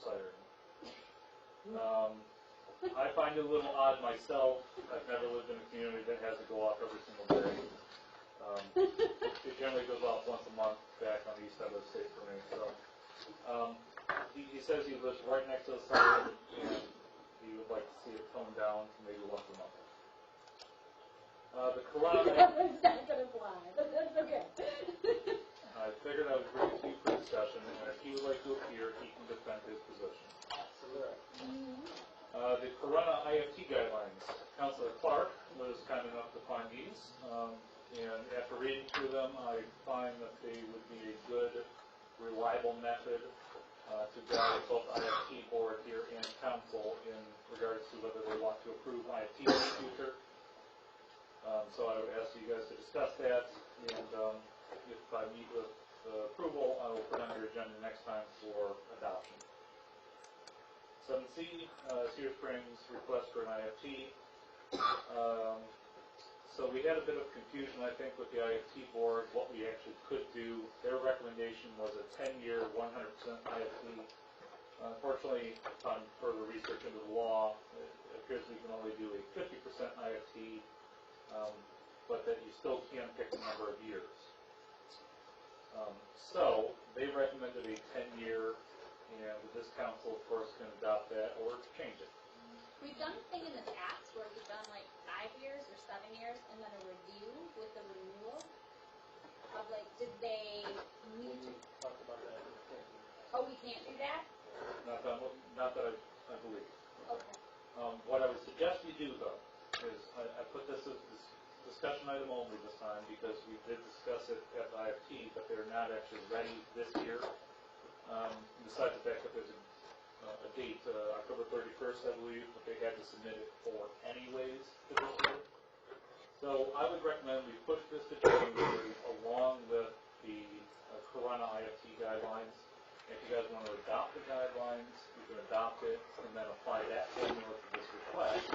siren. I find it a little odd myself. I've never lived in a community that has to go off every single day. It generally goes off once a month back on the east side of the state for me. So he says he lives right next to the siren, and he would like to see it toned down to maybe once a month. The Corona. That's not going to fly, but that's okay. I figured I would bring it to you for discussion, and if he would like to appear, he can defend his position. Mm-hmm. The Corona IFT guidelines. Councilor Clark was kind enough to find these, and after reading through them, I find that they would be a good, reliable method to guide both IFT board here and council in regards to whether they want to approve IFT in the future. So I would ask you guys to discuss that, and if I meet with approval, I will put on your agenda next time for adoption. 7C, Cedar Springs request for an IFT. So we had a bit of confusion, I think, with the IFT board, what we actually could do. Their recommendation was a 10-year, 100% IFT. Unfortunately, upon further research into the law, it appears we can only do a 50% IFT, but that you still can pick a number of years. So they recommended a 10-year, and this council, of course, can adopt that or change it. We've done a thing in the past where we've done like 5 years or 7 years and then a review with the renewal of like, did they need to talk about that? Oh, we can't do that? Not that I believe. Okay. What I would suggest you do, though, is I put this as discussion item only this time because we did discuss it at the IFT, but they're not actually ready this year. Besides the fact that there's a date, October 31st, I believe, but they had to submit it for anyways for this year. So I would recommend we push this to January along with the Corona IFT guidelines. If you guys want to adopt the guidelines, you can adopt it and then apply that formula to this request,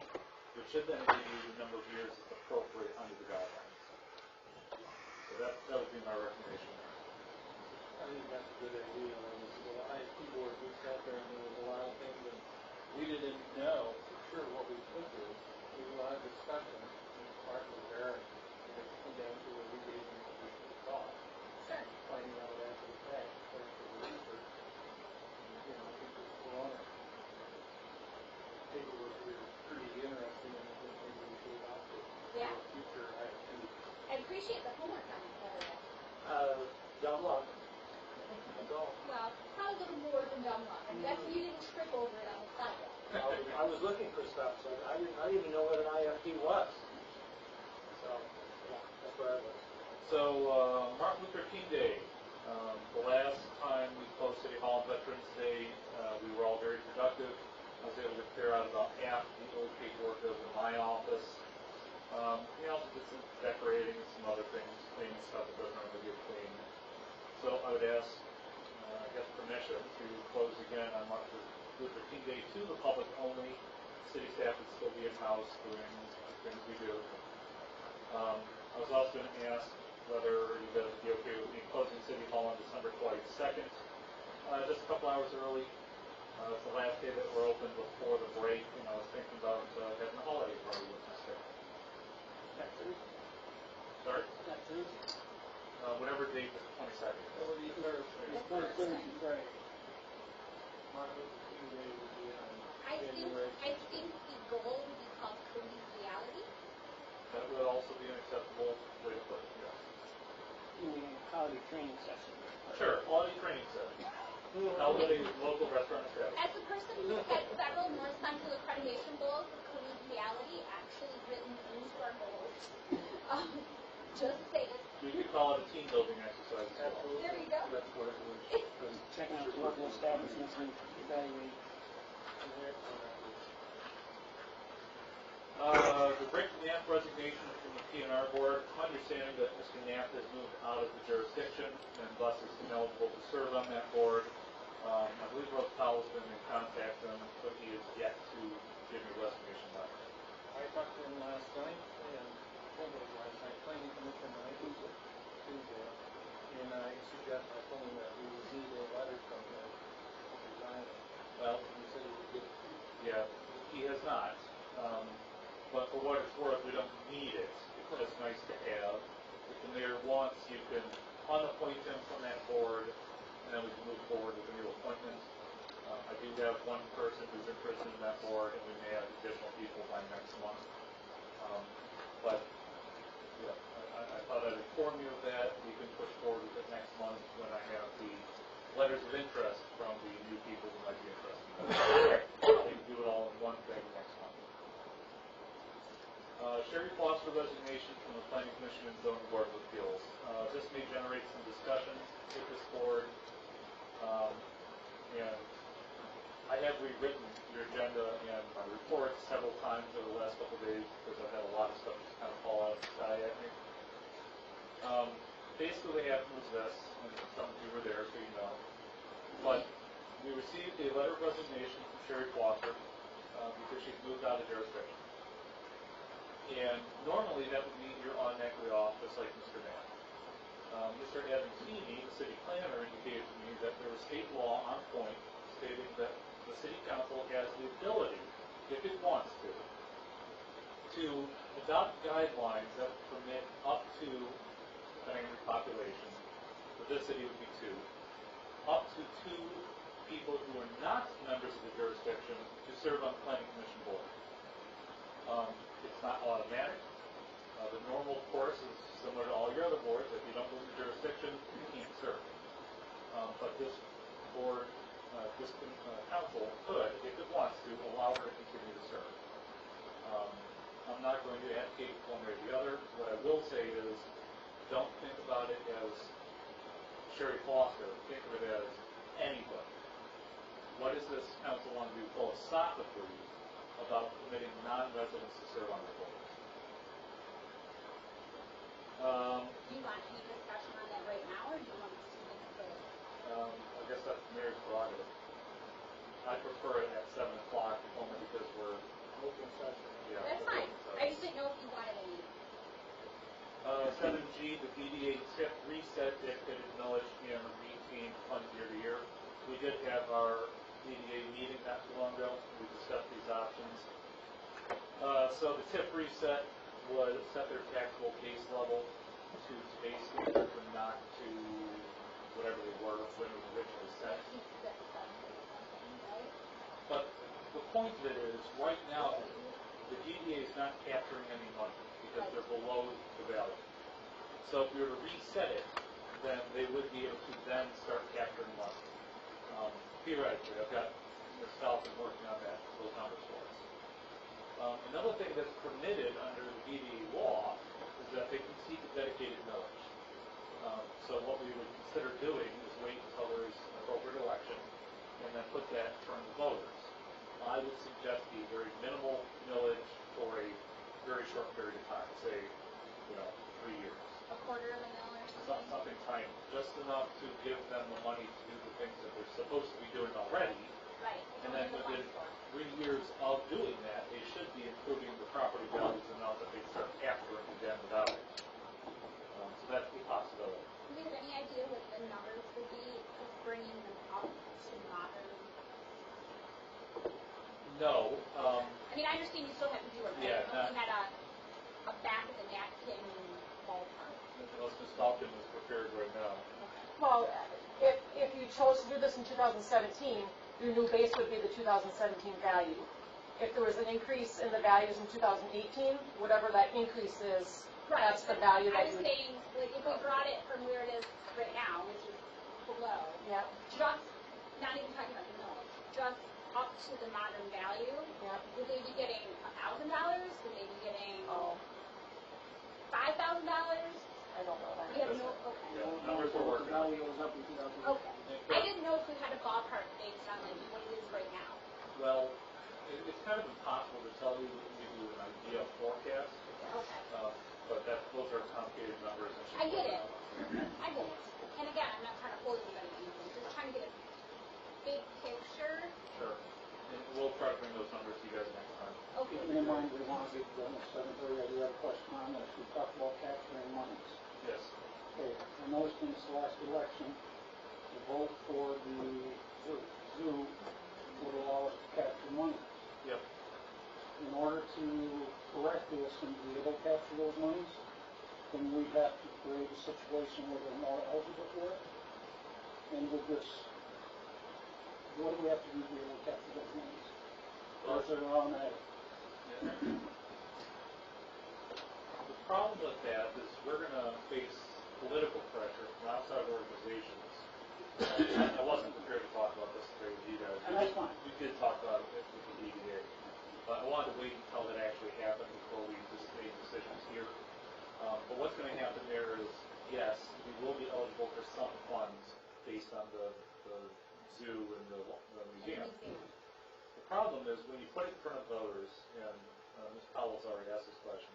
which should then give you the number of years that's appropriate under the guidelines. So that would be my recommendation. I think that's a good idea. The IFT board looked out there and there was a lot of things that we didn't know for sure what we could do. There was a lot of discussion. Mark was there, and it came down to where we gave them what we thought. Sure. Finding out after the fact, according to the research, and, I think this Corona paperwork was pretty interesting, and I think maybe we should adopt it Yeah. for future IFT. I appreciate the homework on it, by the way. Dumb luck. That's all. Well, probably a little more than dumb luck. I'm guessing you didn't trip over it on the sidewalk. I was looking for stuff, so I didn't even know what an IFT was. So, yeah, that's where I was. So, Martin Luther King Day. The last time we closed City Hall on Veterans Day, we were all very productive. I was able to clear out about half the old paperwork that was in my office. We also did some decorating and some other things, cleaning stuff that doesn't really get clean. So I would ask, permission to close again on Martin Luther King Day to the public only. City staff would still be in-house doing the things we do. I was also going to ask whether you guys would be okay with me closing City Hall on December 22nd, just a couple hours early. It's the last day that we're open before the break, and I was thinking about having a holiday party with this day. Next Thursday. Sorry? Next Thursday. Whatever date is 22nd. What do you think? It's Thursday, Friday. Martin Luther King Day would be on I January. think the goal would be called collegiality. That would also be an acceptable way to put it, yes. You mean holiday training session? Sure, quality training session. Held at a local restaurant establishment. As a person who had several North Central accreditation goals, collegiality actually written into our goals. Just say it. We could call it a team building exercise as well. There you go. That's what it was. Checking out local establishments and evaluating. The Rick Knapp resignation from the PNR board. I'm understanding that Mr. Knapp has moved out of the jurisdiction and thus is ineligible to serve on that board. I believe Rose Powell's been in contact with him, but he is yet to give me a resignation letter. I talked to him last night, and I think it was last night, planning commission night, Tuesday, and I told him that we would need a letter from him resigning. He has not. But for what it's worth, we don't need it. It's just nice to have. If the mayor wants, you can unappoint him from that board, and then we can move forward with a new appointment. I do have one person who's interested in that board, and we may have additional people by next month. But, yeah, I thought I'd inform you of that. We can push forward with it next month when I have the letters of interest from the new people who might be interested in that. We can do it all in one thing next month. Sherry Foster resignation from the Planning Commission and Zoning Board of Appeals. This may generate some discussion with this board. And I have rewritten your agenda and my report several times over the last couple of days because I've had a lot of stuff just kind of fall out of the sky at me. Basically what happened was this, and some of you were there so you know, but we received a letter of resignation from Sherry Foster because she's moved out of jurisdiction. And normally that would mean you're automatically off, just like Mr. Knapp. Mr. Adamini, the city planner, indicated to me that there was state law on point stating that the city council has the ability, if it wants to adopt guidelines that permit up to, depending on the population, for this city would be 2, up to 2 people who are not members of the jurisdiction to serve on the planning commission board. It's not automatic. The normal course is similar to all your other boards. If you don't move the jurisdiction, you can't serve. But this board, this council could, if it wants to, allow her to continue to serve. I'm not going to advocate one way or the other. What I will say is, don't think about it as Sherry Foster. Think of it as anybody. What does this council want to do philosophically about permitting non-residents to serve on the board? Do you want any discussion on that right now, or do you want us to look at it? I guess that's the mayor's prerogative. I prefer it at 7 o'clock only because we're Open session. yeah. That's fine. I just didn't know if you wanted any. 7G, the DDA tip reset dictated millage and retained fund year to year. We did have our DDA meeting not too long ago. We discussed these options. So the tip reset was set their taxable base level to base standards and not to whatever they were when it was originally set. But the point of it is, right now, the DDA is not capturing any money because they're below the value. So if we were to reset it, then they would be able to then start capturing money. Theoretically, I've got Ms. Falcon working on that, those numbers for us. Another thing that's permitted under the DDA law is that they can seek a dedicated millage. So what we would consider doing is wait until there's an appropriate election and then put that in front of the voters. I would suggest a very minimal millage for a very short period of time, say, 3 years. A quarter of a mil or something? Something tiny, just enough to give them the money to do the things that they're supposed to be doing already. Right. And then within 3 years of doing that, they should be improving the property values enough that they start capturing again the value. So that's the possibility. Do you have any idea what the numbers would be of bringing them up to modern? No. I mean, I understand you still have to do it, right? Yeah, I'm looking at a back of the napkin ballpark. Unless Ms. Falcon is prepared right now. Well, if you chose to do this in 2017, your new base would be the 2017 value. If there was an increase in the values in 2018, whatever that increase is, that's the value I that was you would... saying, like, if we brought it from where it is right now, which is below, Yeah, just, not even talking about the millage, just up to the modern value, yeah. would they be getting $1,000? Would they be getting Oh, $5,000? I don't know We that. have no, okay. Yeah, numbers we're working on. Value was up in 2000. Okay. I didn't know if we had a ballpark based on like what it is right now. Well, it's kind of impossible to tell you when you do an idea forecast, Okay. but those are complicated numbers. And I get it. I get it. And again, I'm not trying to hold anybody to anything. Just trying to get a big picture. Sure. And we'll try to bring those numbers to you guys next time. Okay. Keeping in mind, we want to be done at 7:30, I do have a question on this. We talked about capturing monies. Yes. Okay, I noticed in this last election, the vote for the zoo would allow us to capture money. Yep. to us and be able to capture those monies, then we have to create a situation where they're more eligible for it. And with this, what do we have to do to be able to capture those monies? Or is it automatic? The problem with that is we're gonna face political pressure from outside organizations. I wasn't prepared to talk about this today with you guys. And that's fine. We did talk about it with the DDA, but I wanted to wait until it actually happened before we just made decisions here. But what's gonna happen there is, yes, we will be eligible for some funds based on the zoo and the museum. The problem is when you put it in front of voters, and Ms. Powell's already asked this question,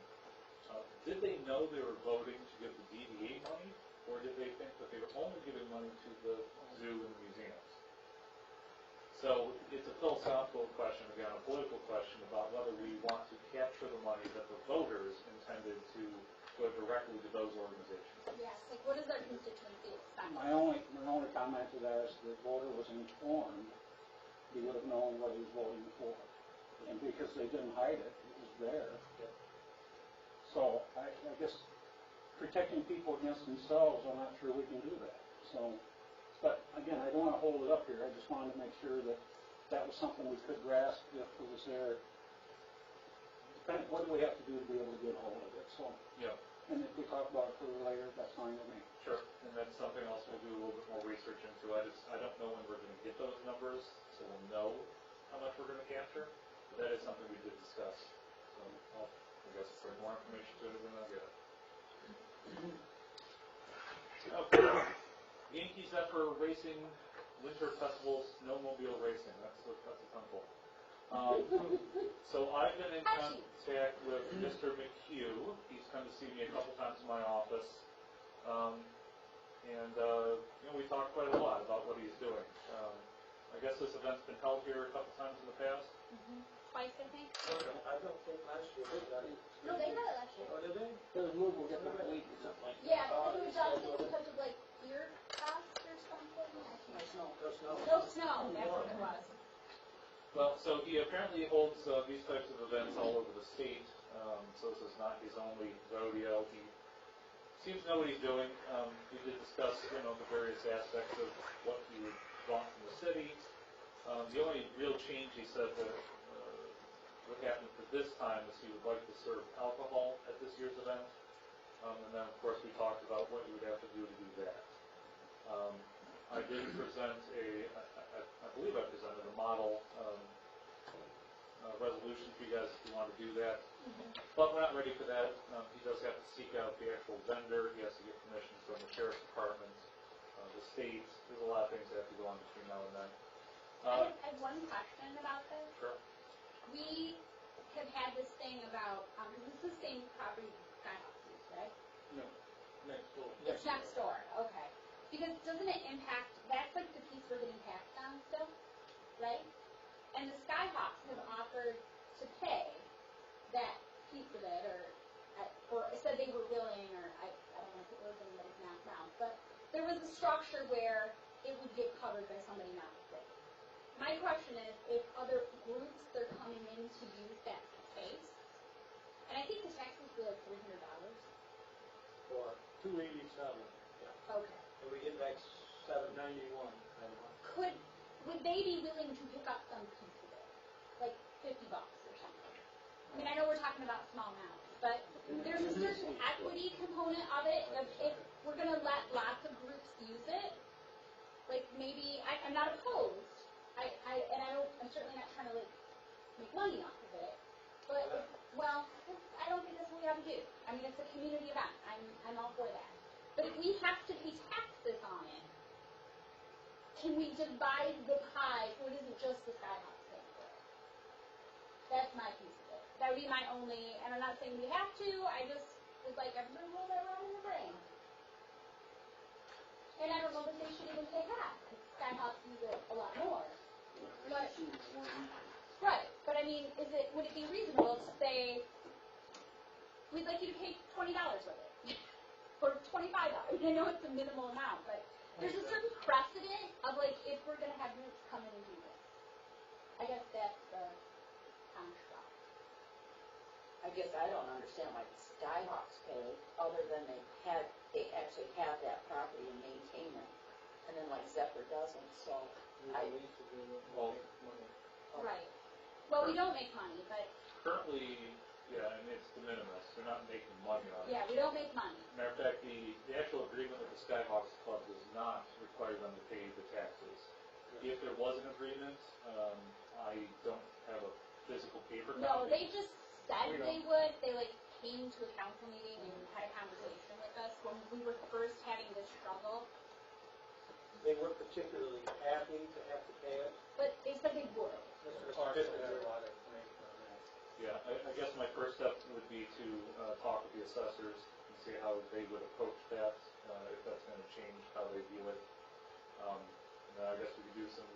did they know they were voting to give the DDA money, or did they think that they were only giving money to the zoo and the museums? So it's a philosophical question, again, a political question about whether we want to capture the money that the voters intended to go directly to those organizations. Yes, like what does our constituency expect? My only comment to that is the voter was informed, he would have known what he was voting for. And because they didn't hide it, it was there. So I guess protecting people against themselves, I'm not sure we can do that. So, but again, I don't want to hold it up here. I just wanted to make sure that that was something we could grasp if it was there. What do we have to do to be able to get hold of it? So, Yeah. and if we talk about it further later, that's fine with me. Sure, and that's something else we'll do a little bit more research into. I don't know when we're gonna get those numbers, so we'll know how much we're gonna capture, but that is something we did discuss. So I'll, I guess, bring more information to it when I get it. Okay, Yankee Zephyr Racing Winter Festival Snowmobile Racing, that's a tongue. So I've been in contact with Mr. McHugh. He's come to see me a couple times in my office. We talked quite a lot about what he's doing. I guess this event's been held here a couple times in the past. Twice, I think. I don't think last year did that. No, they had it last year. Oh, did they? There's a move, we'll get the week or something like that. Yeah, I think it was adjusted because of like ear cost or something. No snow. No snow, that's what it was. Well, so he apparently holds these types of events all over the state. So this is not his only rodeo. He seems to know what he's doing. We did discuss, the various aspects of what he would want from the city. The only real change he said that would happen for this time is he would like to serve alcohol at this year's event. And then, of course, we talked about what you would have to do to do that. I did present I believe I presented a model resolution for you guys if you want to do that. But we're not ready for that. He does have to seek out the actual vendor. He has to get permission from the sheriff's department, the state. There's a lot of things that have to go on between now and then. I have one question about this. Sure. We have had this thing about, this is the same property Skyhawk use, right? No, next door. It's next door, okay. Because doesn't it impact, that's like the piece we're getting taxed on still, right? And the Skyhawks have offered to pay that piece of it, or said they were willing, or I don't know if it was anybody's mouth, but there was a structure where it would get covered by somebody not the city. My question is, if other groups they're coming in to use that space, and I think the taxes were like $300. For, $287. Okay. and we get back $791. Would they be willing to pick up some piece of it, like $50 or something? I mean, I know we're talking about small amounts, but there's a certain equity component of it. If we're going to let lots of groups use it, like maybe I'm not opposed. I'm certainly not trying to like make money off of it. But I don't think that's what we have to do. I mean, it's a community event. I'm all for that. But if we have to pay taxes on it, can we divide the pie, or is it just the Skyhawks paying for it? That's my piece of it. That would be my only, and I'm not saying we have to, I just would like everybody to roll that around in their brain. And I don't know that they should even pay half, because Skyhawks use it a lot more. But, right, but I mean, would it be reasonable to say, we'd like you to pay $20 with it, or $25? I know it's a minimal amount, but there's a certain precedent of like, if we're gonna have groups come in and do this. I guess that's the construct. I I guess I don't understand why the Skyhawks pay, other than they actually have that property and maintain it. And then like Zephyr doesn't, so I, Well, Right. Well, we don't make money, but, currently, yeah, and it's de minimis, they're not making money on it. yeah, we don't make money. Matter of fact, the actual agreement with the Skyhawks Club does not require them to pay the taxes. If there was an agreement, I don't have a physical paper copy. No, they just said We they would. They like came to a council meeting and had a conversation with us when we were first having this struggle. They weren't particularly happy to have to pay it. But they said they would. Mr. Parks has Bissinger. a lot of information on that. Yeah, I guess my first step would be to talk with the assessors and see how they would approach that, if that's gonna change how they view it. And then I guess we could do some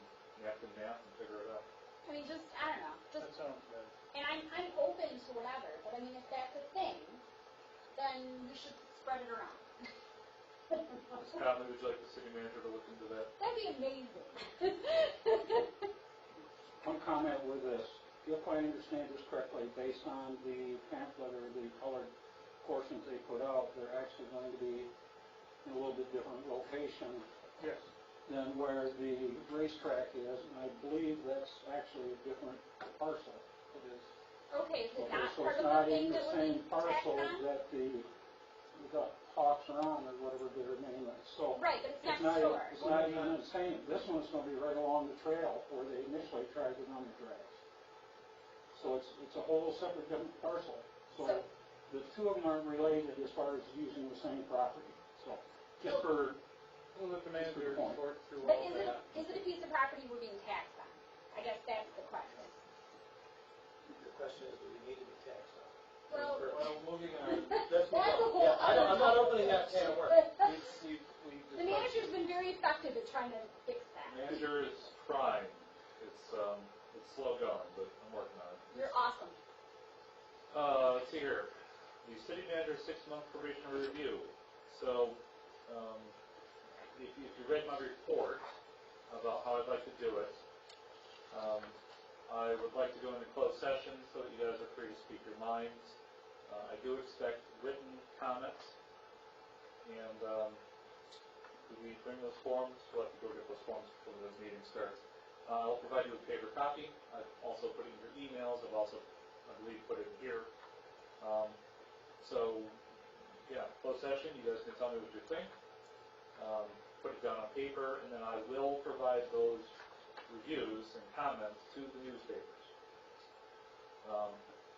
napkin math and figure it out. I mean, just I don't know. That Just sounds good. and I'm open to whatever. But I mean, if that's a thing, then we should spread it around. Ms. Conley, would you like the city manager to look into that? That'd be amazing. One comment with this, if I understand this correctly, based on the pamphlet or the colored portions they put out, they're actually going to be in a little bit different location Yes. than where the racetrack is, and I believe that's actually a different parcel. It is. Okay, is it Okay, not so part it's of the not thing in the that would same be taxed parcel on? that the Hawks are on, or whatever their name is, so. Right, but it's It's next not, door. it's not even the same. This one's gonna be right along the trail where they initially tried to run the tracks. So it's a whole separate different parcel. So So- the two of them aren't related as far as using the same property, so, just for, We'll let the manager point. sort through But all that. is it a piece of property we're being taxed on? I guess that's the question. The question is, do we need to be taxed on? Well, Well, moving on. Let's move that's a on. whole Yeah, other I'm not opening that can of worms. The manager's been very effective at trying to fix that. Manager is trying. It's slow going, but I'm working on it. You're awesome. Let's see here. The city manager's 6-month probationary review. So, if you read my report about how I'd like to do it, I would like to go into closed session so that you guys are free to speak your minds. I do expect written comments, and if we bring those forms, we'll have to go get those forms before the meeting starts. I'll provide you with a paper copy. I've also put it in your emails. I've also, I believe, put it here. So, yeah, closed session, you guys can tell me what you think. Put it down on paper, and then I will provide those reviews and comments to the newspapers.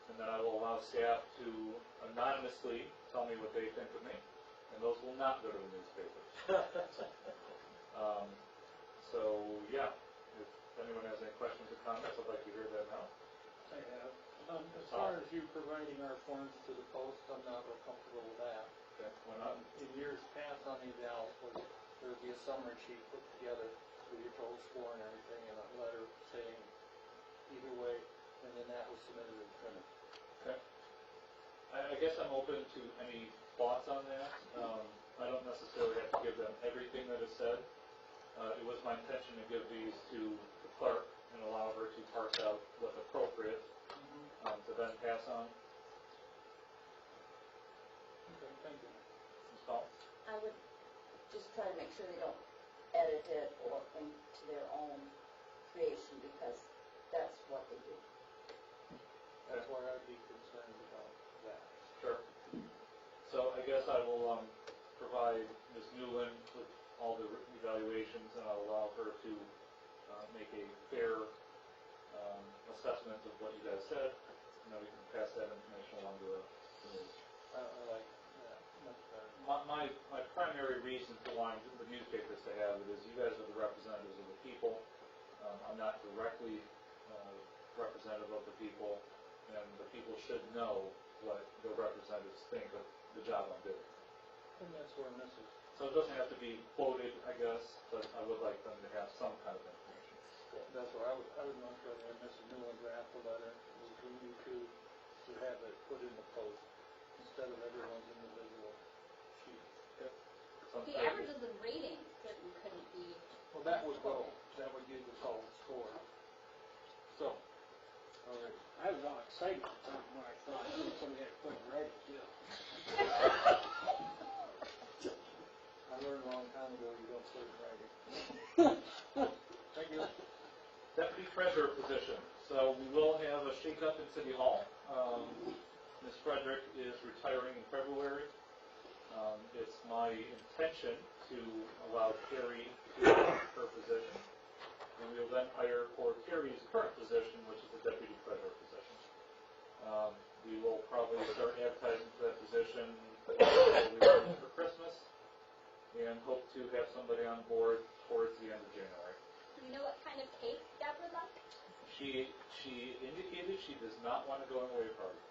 And then I will allow staff to anonymously tell me what they think of me, and those will not go to the newspapers. So, yeah, if anyone has any questions or comments, I'd like to hear that now. I have. As far as you providing our forms to the post, I'm not real comfortable with that. Okay, why not? In years past on these owls, there would be a summary sheet put together with your total score and everything, and a letter saying either way, and then that was submitted and printed. Okay. I guess I'm open to any thoughts on that. I don't necessarily have to give them everything that is said. It was my intention to give these to the clerk and allow her to parse out what's appropriate to then pass on. Okay, thank you. Ms. Collins? I would just try to make sure they don't edit it or into their own creation, because that's what they do. That's where I'd be concerned about that. Sure. So I guess I will provide Ms. Newland with all the written evaluations, and I'll allow her to make a fair assessment of what you guys said, and then we can pass that information along to the news. I like that much better. My primary reason for wanting the newspapers to have it is you guys are the representatives of the people. I'm not directly representative of the people, and the people should know what their representatives think of the job I'm doing. And that's where Mrs. So it doesn't have to be quoted, I guess, but I would like them to have some kind of information. That's where I would much rather have Mrs. Newland draft the letter, between you two, to have it put in the post, instead of everyone's individual sheet. Sounds The great. averages of ratings certainly couldn't be. Well, that would go, that would give the total score. So, already. I was all excited at the time when I thought somebody had put it right too. I learned a long time ago you don't put it in writing. Thank you. Deputy treasurer position. So we will have a shakeup in City Hall. Ms. Frederick is retiring in February. It's my intention to allow Carrie to take her position. And we will then hire for Carrie's current position, which is the deputy treasurer position. We will probably start advertising for that position for Christmas and hope to have somebody on board towards the end of January. Do you know what kind of cake Deb would like? She indicated she does not want to go on a wave party.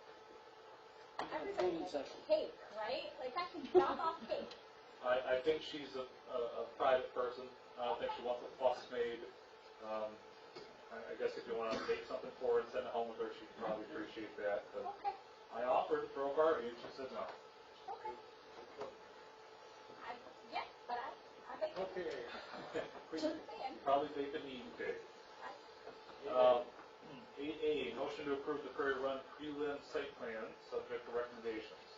Everybody likes cake, right? Like I can drop off cake. I think she's a private person. I don't think she wants a fuss made. I guess if you want to make something for her and send it home with her, she'd probably appreciate that. But Okay, I offered to throw a party and she said no. okay. Yeah, but I think Okay. just saying. Probably take the need cake. 8A, motion to approve the Prairie Run prelim site plan, subject to recommendations.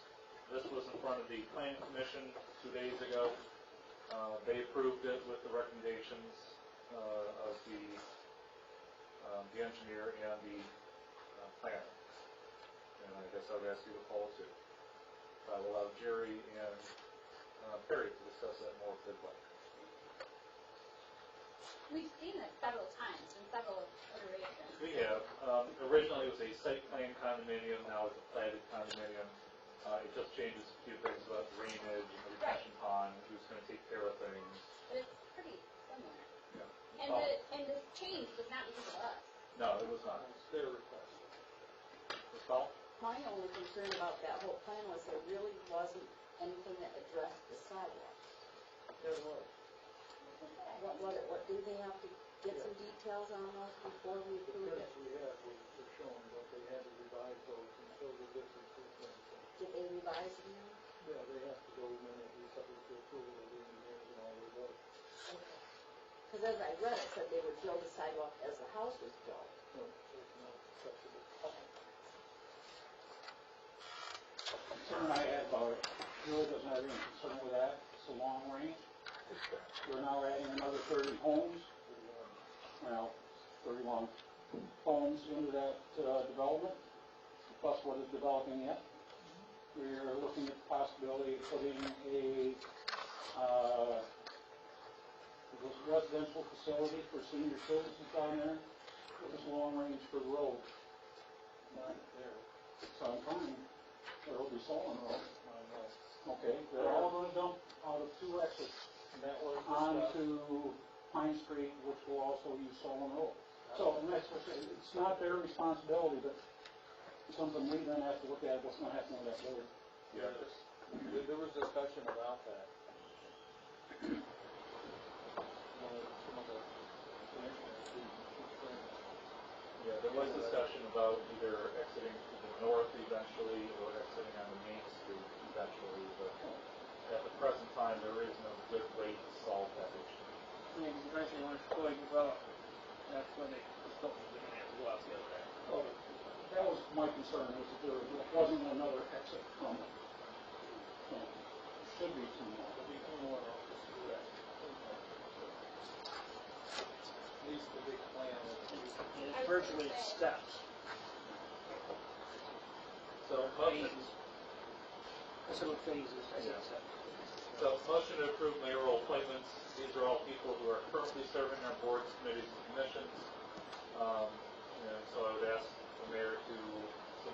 This was in front of the Planning Commission 2 days ago. They approved it with the recommendations of the engineer and the planner. And I guess I would ask you to follow suit. I will allow Jerry and Perry to discuss that more if they'd like. We've seen this several times in several iterations. We have. Originally it was a site plan condominium, now it's a platted condominium. It just changes a few things about drainage and the retention pond, who's going to take care of things. But it's pretty similar. Yeah. And the change was not because of us. No, it was not. It's their request. Ms. Powell? My only concern about that whole plan was there really wasn't anything that addressed the sidewalk. There was. What do they have to get some details on those before we approve Because it? we have, we're showing that they had to revise those and show the differences and Did they revise them now? yeah, they have to go in and be subject to approval of the engineers and all those others. Because as I read, it said they would build the sidewalk as the house was built. No, there's no acceptable. Concern I had about it, really doesn't have any concern with that, it's a long range. We're now adding another 30 homes, well, 31 homes into that development, plus what is developing yet. We're looking at the possibility of putting a residential facility for senior citizens down there with this long range for the road. Not there. So I'm trying, it'll be Solon Road. I know. Okay, they're all gonna dump out of 2 exits And that was discussed. onto Pine Street, which will also use Solon Road. So, and that's what, it's not their responsibility, but it's something we then have to look at, what's gonna happen with that road. Yeah. There was discussion about that. Some of the commissioners who concerned. Yeah, there was discussion about either exiting to the north eventually or exiting on the main street eventually, but at the present time, there is no good way to solve that issue. I mean, eventually when it's fully developed, that's when they just don't need to have to go out the other way. So, that was my concern, was that there wasn't another exit coming. So, there should be 2 more. There'll be 2 more offices. Correct. At least the big plan is. And it's virtually steps. So, motion, That's little phases, I Yeah. said. so motion to approve mayoral appointments. These are all people who are currently serving on boards, committees, and